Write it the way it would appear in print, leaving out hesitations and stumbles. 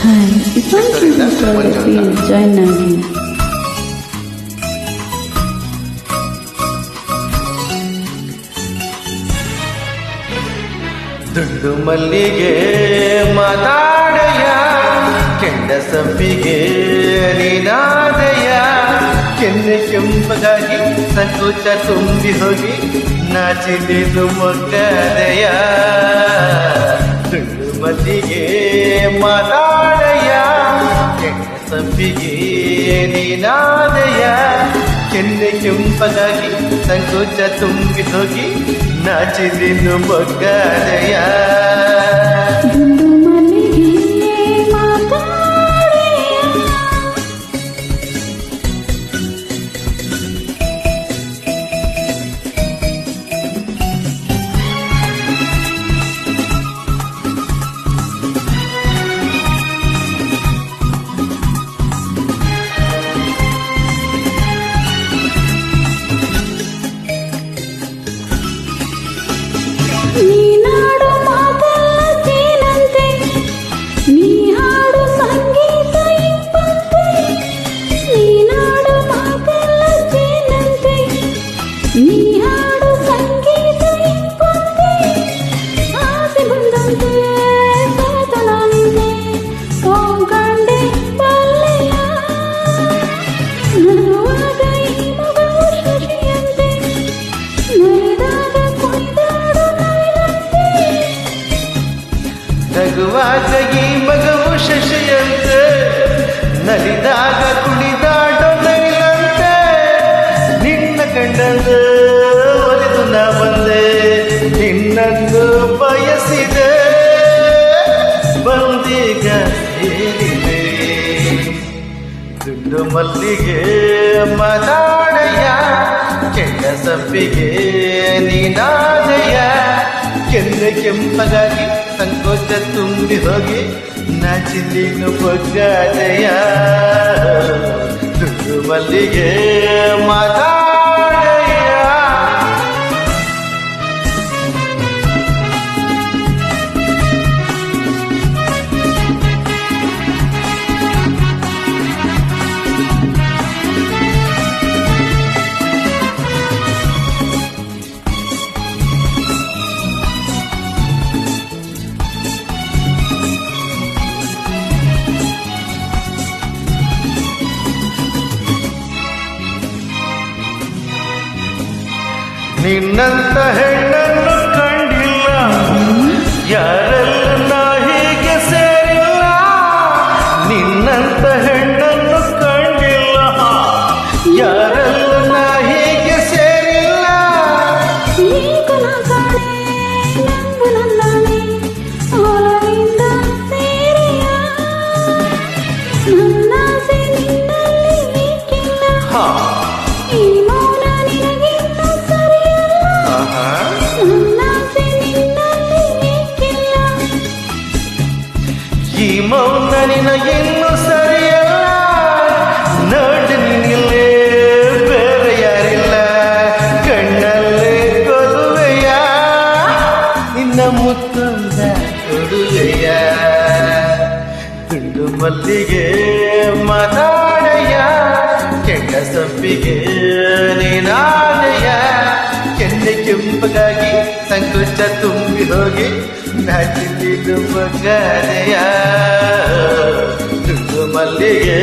Hi, if I choose to please join again. ದುಂಡು ಮಲ್ಲಿಗೆ ಮಾತಾಡಯ್ಯ, ಕೆಂಡ ಸಂಪಿಗೆ ನೀನಾದಯ್ಯ. ಕೆನ್ನೆ ಕೆಂಪಗಾಗಿ ಸಂಕೋಚ ತುಂಬಿ ಹೋಗಿ ನಾಚಿದ್ದು ಮೊಗ್ಗದಯ್ಯ. ದುಂಡು ಮಲ್ಲಿಗೆ ಮಾತಾಡಯ್ಯ, ಕೆಂಡ ಸಂಪಿಗೆ ನೀನಾದಯ್ಯ. ಕೆನ್ನೆ ಕೆಂಪಗಾಗಿ ಸಂಕೋಚ ತುಂಬಿ ಹೋಗಿ ನಾಚಿದಿನ್ನು ಮೊಗ್ಗದಯ್ಯ. ದುಂಡು ಮಲ್ಲಿಗೆ ಮಾತಾಡಯ್ಯ. ನೀನಾಡು ಮಾತೆಲ್ಲ ತೇನಂತೆ, ನೀ ಹಾಡು ಸಂಗೀತ ಇಂಪಂತೆ. ನೀನಾಡು ಮಾತೆಲ್ಲ ತೇನಂತೆ, ನೀ ಹಾಡು ಸಂಗೀತ ಇಂಪಂತೆ. ಆಸೆ ಬಂದಂತೆ ಸೋತ ನಾನಿಂದೆ ಹೋಗಂಡೆ ಬಲ್ಲೆಯ. ನಗುವಾಗ ಈ ಮಗು ಶಶಿಯಂತೆ, ನಲಿದಾಗ ಕೊಂಡಾಡು ನವಿಲಂತೆ. ನಗುವಾಗ ಈ ಮಗವು ಶಶಿಯಂತೆ, ನಲಿದಾಗ ಕುಣಿದಾಡೋ ನವಿಲಂತೆ. ನಿನ್ನ ಕಂಡಂದು ಒಲಿದು ನಾ ಬಂದೆ, ನಿನ್ನನ್ನು ಬಯಸಿದೆ ಬಂದೀಗ ಸೇರಿದೆ. ದುಂಡು ಮಲ್ಲಿಗೆ ಮಾತಾಡಯ್ಯ, ಕೆಂಡ ಸಂಪಿಗೆ ನೀನಾದಯ್ಯ. ಕೆನ್ನೆ ಕೆಂಪಗಾಗಿ ಸಂಕೋಚ ತುಂಬಿ ಹೋಗಿ ನಾಚಿದೀನು ಮೊಗ್ಗದಯ್ಯ. ದುಂಡು ಮಲ್ಲಿಗೆ ಮಾತಾಡಯ್ಯ. ನಿನ್ನಂತ ಹೆಣ್ಣನ್ನು ಕಂಡಿಲ್ಲ, ಯಾರೆಲ್ಲ ನಾ ಹೀಗೆ ಸೇರಿಲ್ಲ. ನಿನ್ನಂತ ಹೆಣ್ಣನ್ನು ಕಂಡಿಲ್ಲ, ಯಾರೆಲ್ಲ ನಾ ಹೀಗೆ ಸೇರಿಲ್ಲ. ಈಗ ನಾ ಕಾಣೆ ನಂಬು ನನ್ನಾಣೆ, ಒಲವಿಂದ ಸೇರಿಯ. ನನ್ನಾಸೆ ನಿನ್ನಲ್ಲಿ ಏಕಿಲ್ಲ, ಈ ಮೌನ ನಿನಗಿನ್ನೂ ಸರಿಯಲ್ಲ. ನನ್ನಾಸೆ ನಿನ್ನಲ್ಲಿ ಏಕಿಲ್ಲ, ಈ ಮೌನ ನಿನಗಿನ್ನು ಸರಿಯಲ್ಲ. ನೋಡು ನಿನ್ನಿಲ್ಲೇ ಬೇರೆ ಯಾರಿಲ್ಲ, ಕಣ್ಣಲ್ಲೇ ಕೊಡುವೆಯ ನಿನ್ನ ಮುತ್ತೊಂದ ಕೊಡುವೆಯ. ದುಂಡು ಮಲ್ಲಿಗೆ ಮಾತಾಡಯ್ಯ, ಕೆಂಡ ಸಂಪಿಗೆ ನೀನಾದಯ್ಯ. ಕೆನ್ನೆ ಕೆಂಪಗಾಗಿ ಸಂಕೋಚ ತುಂಬಿ ಹೋಗಿ ನಾಚಿದ್ದು ಮೊಗ್ಗದಯ್ಯ. ದುಂಡು ಮಲ್ಲಿಗೆ